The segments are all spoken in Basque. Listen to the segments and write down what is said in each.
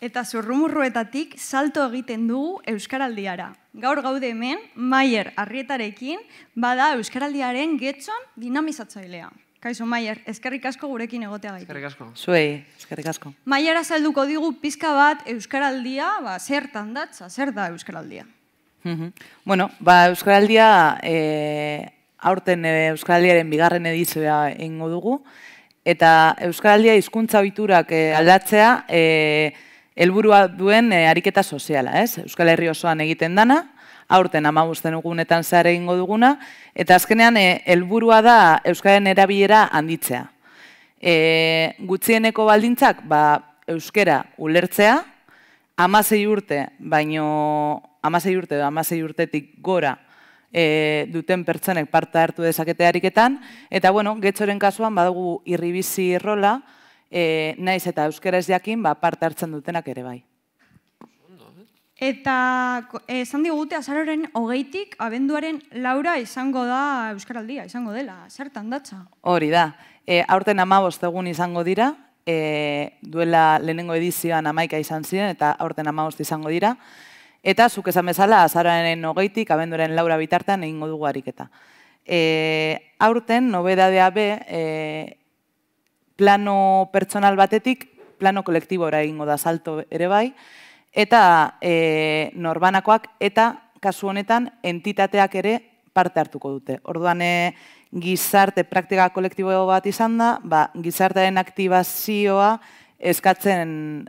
Eta zurrumurruetatik salto egiten dugu Euskaraldiara. Gaur gaude hemen, Maier Arrietarekin, bada Euskaraldiaren getxon dinamizatzailea. Kaixo, Maier, eskerrik asko gurekin egotea gaitu. Eskerrik asko. Zuei, eskerrik asko. Maier azalduko digu pizka bat Euskaraldia, zertan datza, zer da Euskaraldia? Bueno, Euskaraldia, aurten Euskaraldiaren bigarren edizioa egingo dugu, eta Euskaraldia hizkuntza ohiturak aldatzea helburua duen ariketa soziala, ez? Euskal Herri osoan egiten dana, aurten 15 egunetan zehar egingo duguna, eta azkenean helburua da euskararen erabilera handitzea. Gutxieneko baldintzak, euskara ulertzea, 16 urte, baino 16 urtetik gora duten pertsonek parte hartu dezakete ariketan, eta getxoren kasuan badugu irribizi rola, naiz eta euskara ez jakin parte hartzen dutenak ere bai. Eta esan digute azaroren 20tik abenduaren 4 izango da Euskaraldia, izango dela, zertan datza? Hori da, aurten 15 egun izango dira, duela lehenengo edizioan 11 izan ziren, eta aurten 15 izango dira, eta zuk esan bezala azaroren 20tik abenduaren 4 bitartean egingo dugu ariketa. Aurten, nobedadea plano pertsonal batetik, plano kolektibora egingo da salto ere bai, eta norbanakoak eta kasu honetan entitateak ere parte hartuko dute. Orduan gizarte praktika kolektibo bat izan da, gizartearen aktibazioa eskatzen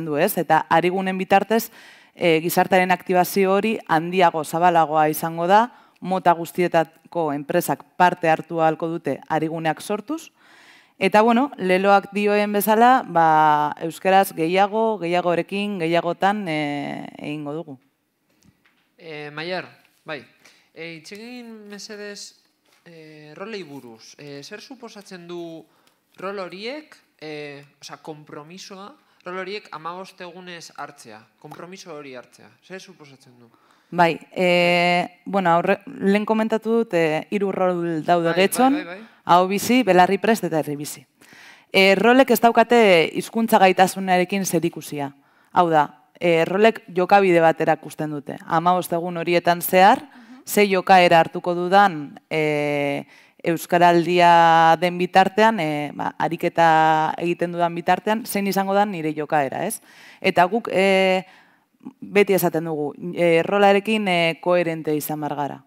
du, ez? Eta arigunen bitartez gizartearen aktibazio hori handiago zabalagoa izango da, mota guztietako enpresak parte hartu ahalko dute ariguneak sortuz. Eta, leloak dioen bezala, euskaraz gehiagorekin, gehiagotan egingo dugu. Maier, bai, itxegin mesedez rolei buruz. Zer suposatzen du rol horiek, kompromisoa, rol horiek 15 egunez hartzea, kompromiso hori hartzea? Zer suposatzen du? Bai, lehen komentatu dut 3 rol daude getxon, hau bizi, belarri prest eta herri bizi. Rolek ez daukate hizkuntza gaitasunarekin zerikusia. Hau da, rolek jokabide bat erakusten dute. 15 egun horietan zehar, ze jokaera hartuko dudan Euskaraldia den bitartean, ariketa egiten dudan bitartean, zein izango da nire jokaera, ez? Eta guk beti esaten dugu, rolarekin koherente izan margara.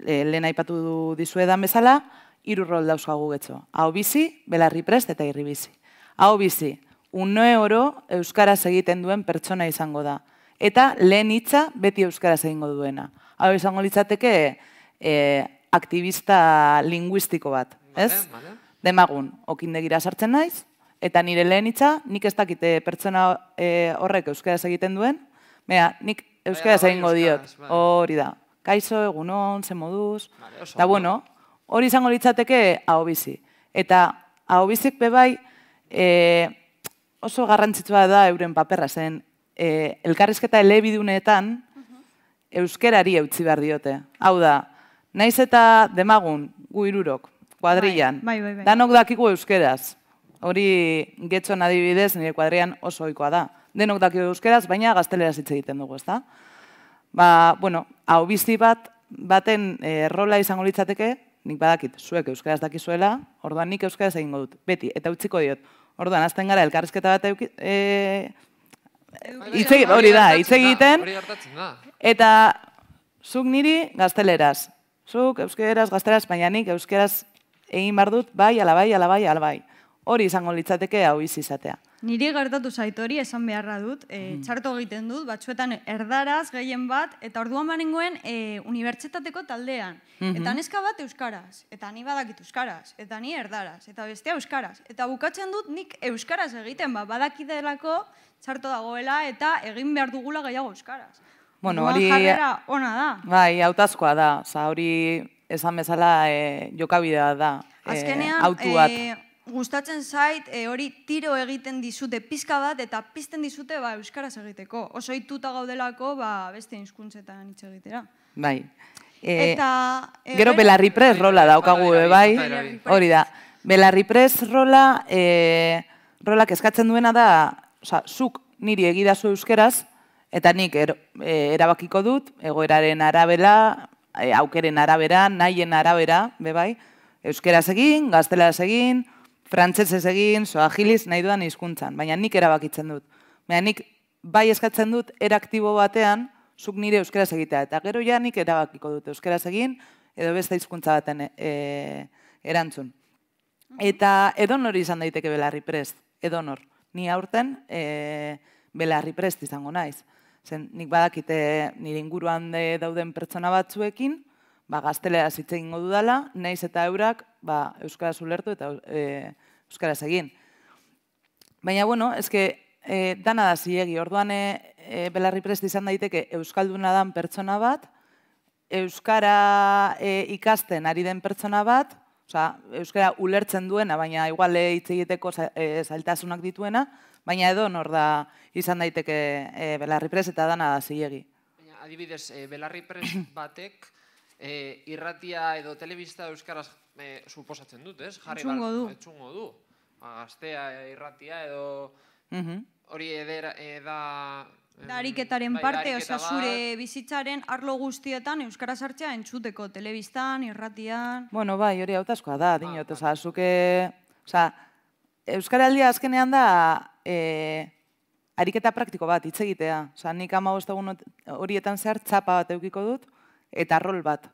Lehen aipatu dizuedan bezala, 3 rol dauzkagu getxo. Hau bizi, belarri prest eta irri bizi. Hau bizi, une oro euskaraz egiten duen pertsona izango da. Eta lehen hitza beti euskaraz egingo duena. Hau izango litzateke aktivista linguistiko bat, ez? Demagun, okindegira sartzen naiz, eta nire lehen hitza, nik ez dakite pertsona horrek euskaraz egiten duen, nik euskaraz egingo diot, hori da. Kaixo, egunon, ze moduz, eta hori izango litzateke ahobizi. Eta ahobizik bebai oso garrantzitsua da euren paperra zen. Elkarrizketa elebidunetan euskerari eutzi behar diote. Hau da, naiz eta demagun, gu hirurok, kuadrillan, danok dakigu euskeraz. Hori getxon adibidez, nire kuadrian oso ohikoa da. Denok dakigu euskeraz, baina gazteleraz hitz egiten dugu, ez da? Ahobizi baten rola izango litzateke, nik badakit, zuek euskaraz dakizuela, orduan nik euskaraz egingo dut, beti, eta utziko diot. Orduan, azten gara, elkarrizketa bat hori da, hitz egiten, eta zuk niri gazteleraz. Zuk euskaraz, gazteleraz, baina nik euskaraz egin behar dut, bai, alabai, alabai, alabai. Hori izango litzateke hau izatea. Niri gertatu zait hori esan beharra dut, txarto egiten dut, batzuetan erdaraz, gehien bat, eta orduan banengoen unibertsitateko taldean. Eta neska bat euskaraz, eta ni badakit euskaraz, eta ni erdaraz, eta bestea euskaraz. Eta bukatzen dut nik euskaraz egiten, badakidelako txarto dagoela, eta egin behar dugula gehiago euskaraz. Hori jarrera ona da. Bai, hautazkoa da, hori esan bezala jokabidea da, autu bat. Gustatzen zait, hori tiro egiten dizute pizka bat, eta pizten dizute euskaraz egiteko. Oso ituta gaudelako beste hizkuntzetan hitz egitera. Bai. Gero belarri prest rola daukagu, bai. Hori da. Belarri prest rolak eskatzen duena da, zuk niri egidazu euskeraz, eta nik erabakiko dut, egoeraren arabera, aukeren arabera, nahien arabera, bebai, euskeraz egin, gazteleraz egin, frantsesez egin, soahiliz, nahi dudan hizkuntzan, baina nik erabakitzen dut. Baina nik bai eskatzen dut eraktibo batean, zuk nire euskeraz egitea, eta gero ja nik erabakiko dut euskeraz egin, edo beste hizkuntza baten erantzun. Eta edonor izan daiteke belarri prest, edonor. Ni aurten belarri prest izango naiz. Zen, nik badakite nire inguruan dauden pertsona batzuekin, gazteleraz hitz egingo dudala, naiz eta eurak euskaraz ulertu eta euskaraz egin. Baina, bueno, eske dana da zilegi, orduan belarri prest izan daiteke euskalduna dan pertsona bat, euskara ikasten ari den pertsona bat, euskara ulertzen duena, baina igual hitz egiteko zailtasunak dituena, baina edo nor da izan daiteke belarri prest eta dana da zilegi. Adibidez, belarri prest batek irratia edo telebista euskaraz suposatzen dut, ez? Etxungo du. Etxungo du. Gaztea irratia edo hori da... Ariketaren parte, zure bizitzaren arlo guztietan euskara sartzea entzuteko, telebistan, irratian... Bueno, bai, hori hautazkoa da, dinot, zuke... Euskaraldia azkenean da ariketa praktiko bat, hitz egitea. Nik 15 egun horietan zehar txapa bat eukiko dut, eta rol bat.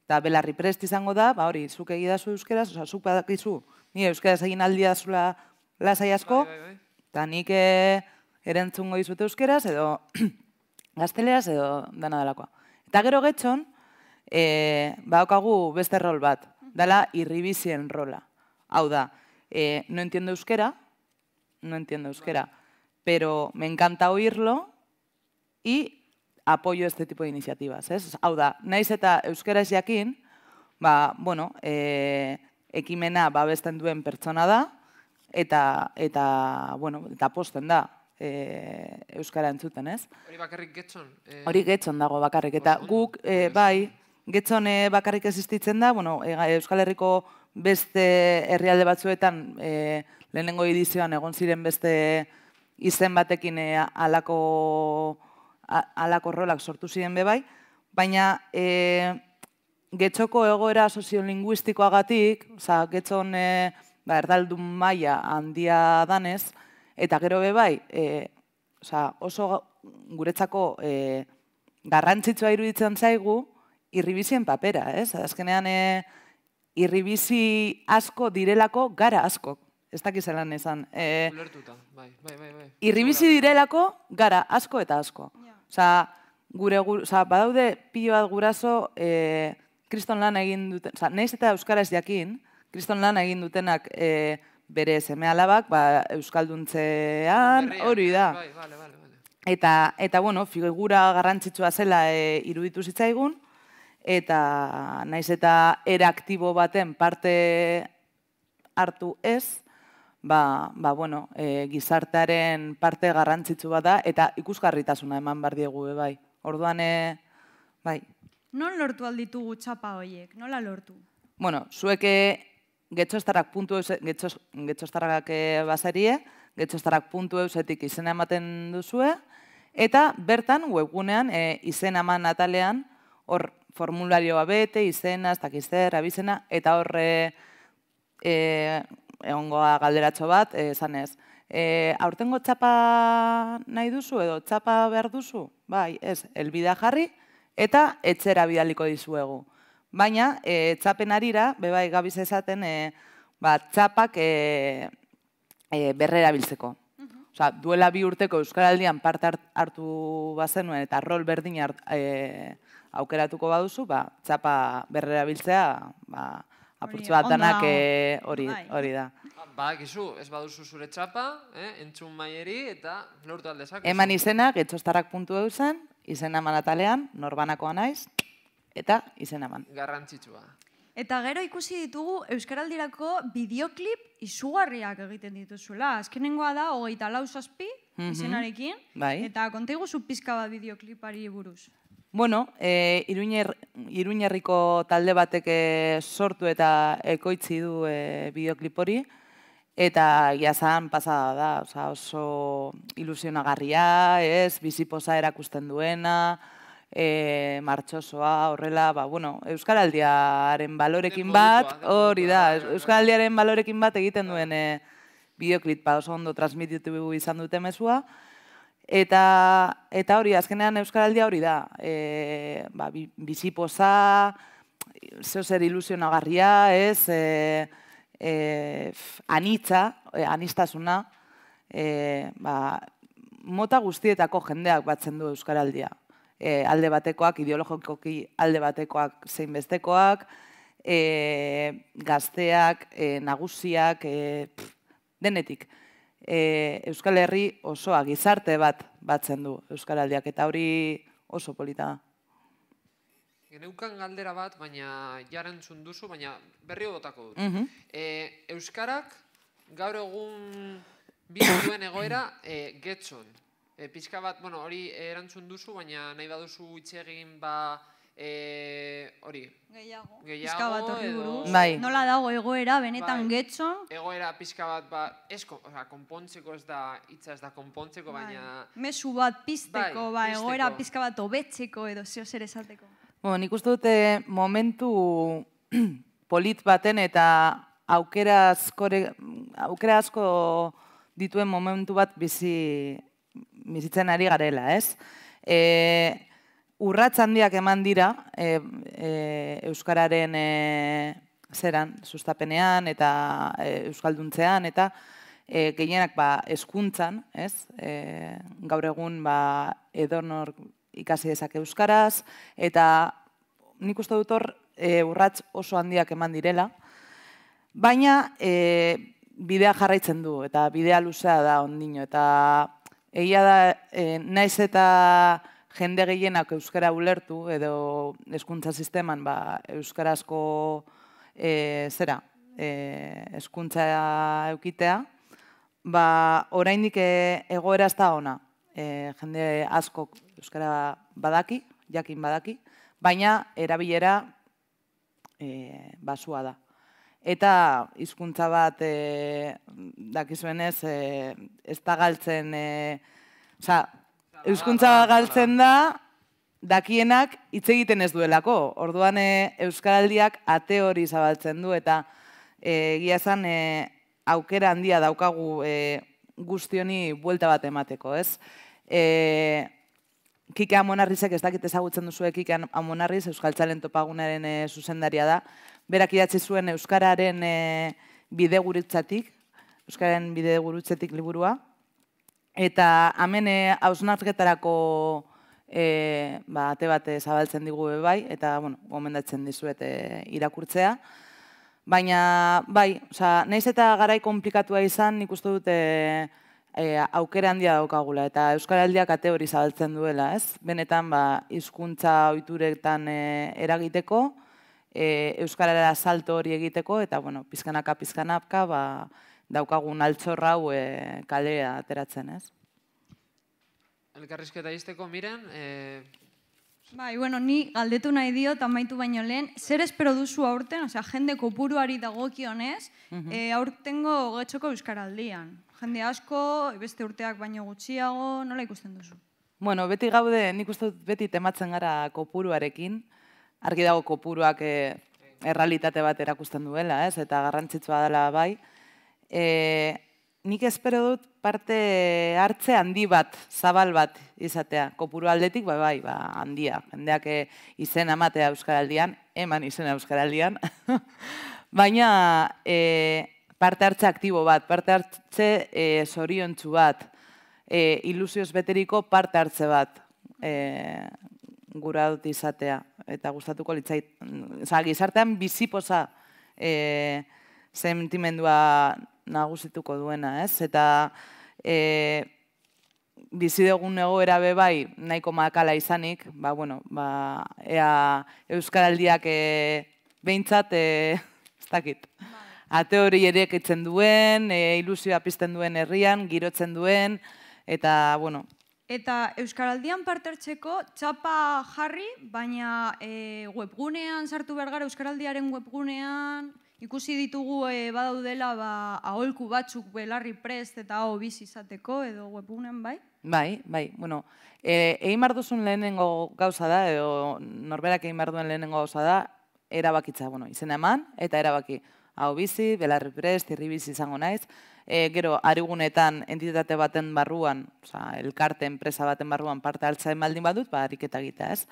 Eta belarri prest izango da, hori, zuk egidazu euskeraz, zuk badakizu, ni euskaraz egin aldia zula lasai asko, eta nik erantzungo dizute euskeraz, edo gazteleraz, edo dana delakoa. Eta gero getxon, badaukagu beste rol bat, dela irribizien rola. Hau da, no entiendo euskera, pero me encanta oírlo y apoyo este tipo de iniciativas. Hau da, naiz eta euskaraz jakin, bueno, ekimena babesten duen pertsona da, eta posten da euskara entzuten, ez? Hori bakarrik getxon? Hori getxon dago bakarrik, eta guk, bai, getxon bakarrik existitzen da, bueno, Euskal Herriko beste herrialde batzuetan lehenengo edizioan egon ziren beste izen batekin alako rolak sortu ziren bebai, baina getxoko egoera soziolinguistikoagatik, getxon erdaldun maila handia danez, eta gero bebai, oso guretzako garrantzitsua iruditzen zaigu irribizien papera, ez? Azkenean irribizi asko direlako gara asko. Ez dakizelan esan. Ulertuta, bai. Irribizi direlako gara asko eta asko. Badaude pilo bat guraso kriston lan egin duten, nahiz eta euskaraz jakin, kriston lan egin dutenak bere seme-alabak euskalduntzean hori da. Eta, bueno, figura garrantzitsua zela iruditu zitzaigun, eta nahiz eta eraktibo baten parte hartu ez, bueno, gizartearen parte garrantzitsu bat da, eta ikusgarritasuna eman behar diegu, bai. Orduan, bai. Non lortu alditugu txapa horiek? Nola lortu? Bueno, zueke getxostarrak basarie, getxostarrak.eusetik izena ematen duzue, eta bertan, webgunean, izena eman atalean, hor formularioa bete, izena, ez dakizzer, abizena, eta horre egongoa galderatxo bat, esanez, aurtengo txapa nahi duzu edo txapa behar duzu? Bai, ez, helbidea jarri eta etxera bidaliko dizuegu. Baina, txapen arira, bebai gabiz esaten, txapak berrera biltzeko. Duela 2 urteko Euskaraldian parte hartu bazenuen eta rol berdin aukeratuko baduzu, txapa berrera biltzea, apurtzu bat danak hori da. Badakizu, ez baduzu zure txapa, entzun maieri eta lortu aldezak. Eman izena, getxostarrak.eusen, izena eman atalean, norbanakoa naiz, eta izena eman. Garrantzitsua. Eta gero ikusi ditugu Euskaraldirako bideoklip izugarriak egiten dituzula. Azkenengoa da, 24 izenarekin, eta konta iguzu pizka bat bideoklipari buruz. Bueno, Iruñerriko talde batek sortu eta ekoitzi du bideoklip hori, eta jazan pasada da, oso ilusionagarria, bizipoza erakusten duena, martxosoa, horrela, Euskaraldiaren balorekin bat, hori da, Euskaraldiaren balorekin bat egiten duen bideoklip, oso ondo transmititu izan dute mezua, eta hori, azkenean Euskaraldia hori da, bizipoza, zer ilusionagarria, anitza, anistasuna, mota guztietako jendeak batzen du Euskaraldia. Alde batekoak, ideologikoki alde batekoak zein bestekoak, gazteak, nagusiak, denetik. Euskal Herri osoa, gizarte bat batzen du Euskaraldiak, eta hori oso polita da. Geneukan galdera bat, baina jarantzun duzu, baina berri botako dut. Euskarak gaur egun bizi duen egoera getxon. Pixka bat, hori erantzun duzu, baina nahi baduzu hitz egin hori. Gehiago. Pixka bat horri buruz. Nola dago egoera, benetan getxon. Egoera pixka bat, konpontzeko ez da, hitza ez da konpontzeko, baina... Mezu bat pizteko, egoera pixka bat hobetzeko edo zeo zer esateko. Nik uste dute momentu polit baten eta aukera asko dituen momentu bat bizitzen ari garela, ez? Urrats handiak eman dira Euskararen sustapenean eta euskalduntzean eta gehienak hezkuntzan, ez? Gaur egun edonor ikasi dezake euskaraz, eta nik uste dut hor urrats oso handiak eman direla, baina bidea jarraitzen du, eta bidea luzea da ondino, eta egia da, naiz eta jende gehienak euskara ulertu, edo hezkuntza sisteman euskarazko hezkuntza eukitea, oraindik egoera ez da ona. Jende asko euskara badaki, jakin badaki, baina erabilera basua da. Eta hizkuntza bat dakizuenez ez da galtzen, hizkuntza galtzen da dakienak hitz egiten ez duelako. Orduan Euskaraldiak ate hori zabaltzen du eta egia esan aukera handia daukagu guzti honi buelta bat emateko, ez? Kike Amonarrizek, ez dakit ezagutzen duzue Kike Amonarriz, Euskaltzalen Topagunaren zuzendaria da. Berak idatzi zuen Euskararen bidegurutzatik, Euskararen bidegurutzetik liburua. Eta hemen hausnarketarako ate bat zabaltzen digu bai, eta gomendatzen dizuet irakurtzea. Baina, nahiz eta garai konplikatua izan, nik uste dute aukera handia daukagula, eta Euskaraldiak ate hori zabaltzen duela, ez? Benetan, hizkuntza ohituretan eragiteko, Euskarara salto hori egiteko, eta, pizkanaka, daukagun altxorra hau kalea ateratzen, ez? Elkarrizketa izteko, Miren, ni galdetu nahi diot, amaitu baino lehen, zer espero duzu aurten, jende kopuruari dagokionez, aurtengo getxoko Euskaraldian? Jende asko, beste urteak baino gutxiago, nola ikusten duzu? Beti gaude, nik uste dut beti tematzen gara kopuruarekin, argi dago kopuruak errealitate bat erakusten duela, ez? Eta garrantzitsua dela bai. Nik espero dut parte hartze handi bat, zabal bat izatea. Kopuru aldetik, handia. Jendeak izen amatea Euskaraldian, eman izena Euskaraldian. Baina parte hartze aktibo bat, parte hartze zoriontsu bat, ilusioz beteriko parte hartze bat gura dut izatea. Eta gustatuko litzait. Gizartean bizipoza sentimendua nagusituko duena, ez? Eta bizi dugun egoera bai nahiko makala izanik, ea Euskaraldiak behintzat, ez dakit. Ate hori erekitzen duen, ilusioa pizten duen herrian, girotzen duen, eta, Eta Euskaraldian parte hartzeko txapa jarri, baina webgunean sartu behar gara Euskaraldiaren webgunean, ikusi ditugu badaudela aholku batzuk belarri prest eta hau bizi izateko edo webgunen, bai? Bai, bueno, egin behar duzun lehenengo gauza da, edo norberak egin behar duen lehenengo gauza da, erabakitza, bueno, izena eman, eta erabaki, hau bizi, belarri prest, irri bizi izango naiz, gero, arigunetan entitate baten barruan, elkarte, enpresa baten barruan parte hartzaen baldin badut, ariketa gita, ez?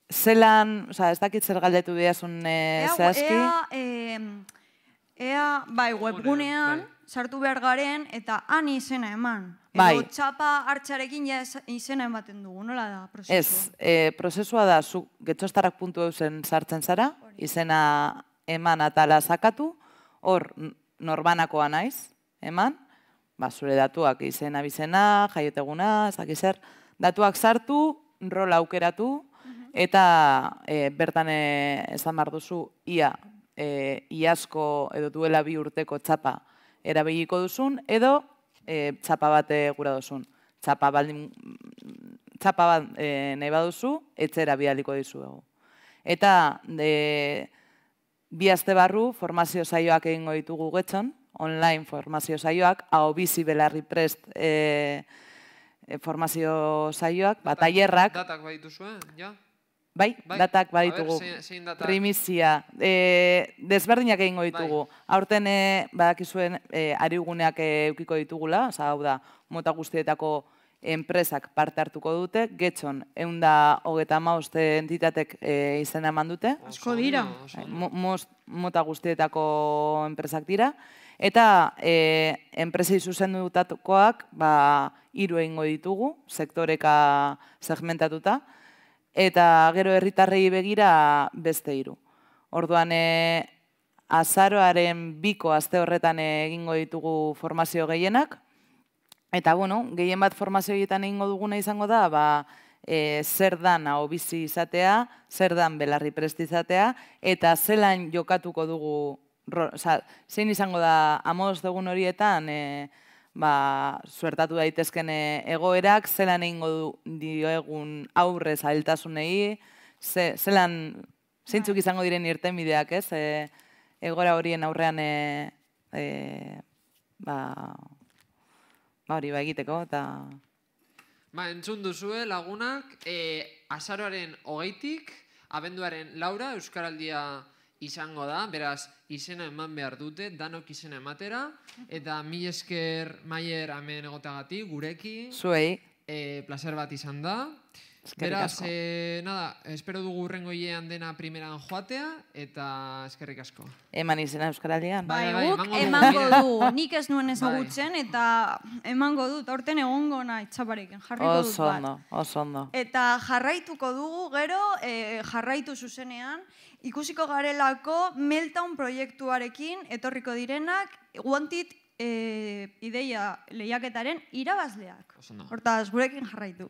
Zelan, ez dakit zer galdetu diazun zehazki? Bai, webgunean sartu behar garen eta han izena eman. Bai. Edo txapa hartxarekin izena ematen dugu, nola da prozesua? Ez, prozesua da, zu getxostarrak.eu sartzen zara, izena eman atala sakatu, hor norbanakoa naiz, eman, zure datuak izena bizena, jaioteguna, ezakizer, datuak sartu, rola aukeratu, eta bertan esan behar duzu, iazko edo duela 2 urteko txapa erabiliko duzun, edo txapa bat gura duzun. Txapa bat nahi baduzu, etxera bidaliko dizuegu. Eta 2 aste barru formazio saioak egingo ditugu Getxon, online formazio saioak, hau bizi belarri prest formazio saioak, tailerrak. Datak badituzu, ja? Bai, datak baditugu. Zein datak? Primizia. Desberdinak egingo ditugu. Aurten badakizuen ariguneak eukiko ditugula, hau da, mota guztietako enpresak parte hartuko dute, Getxon 135 entitatek izena eman dute. Asko dira. Mota guztietako enpresak dira. Eta enpresei zuzendutakoak 3 egingo ditugu, sektoreka segmentatuta. Eta gero herritarrei begira beste 3. Orduan, azaroaren 2ko aste horretan egingo ditugu formazio gehienak. Eta, bueno, gehien bat formazio horietan egingo duguna izango da, zer dan hau bizi izatea, zer dan belarri prest izatea, eta zelan jokatuko dugu, zein izango da 15 egun horietan, suertatu daitezken egoerak, zelan egingo dioegun aurre zailtasunei, zeintzuk izango diren irtenbideak, ez? Egoera horien aurrean hori egiteko, eta... Entzun duzue lagunak, azaroaren 20tik, abenduaren 4 Euskaraldia izango da, beraz, izena eman behar dute, danok izena ematera, eta mil esker Maier hemen egotagatik, gureki. Zuei. Placer bat izan da. Beraz, espero dugu hurrengo hilean dena primeran joatea, eta eskerrik asko. Eman izena Euskaraldian? Bai, guk emango du, nik ez nuen ezagutzen, eta emango dut, aurten egongo nahi txaparekin, jarriko dut bat. Oso ondo. Eta jarraituko dugu, gero, jarraitu zuzenean, ikusiko garelako Meltdown proiektuarekin etorriko direnak, Wanted ideia lehiaketaren irabazleak. Hortaz, gurekin jarraitu.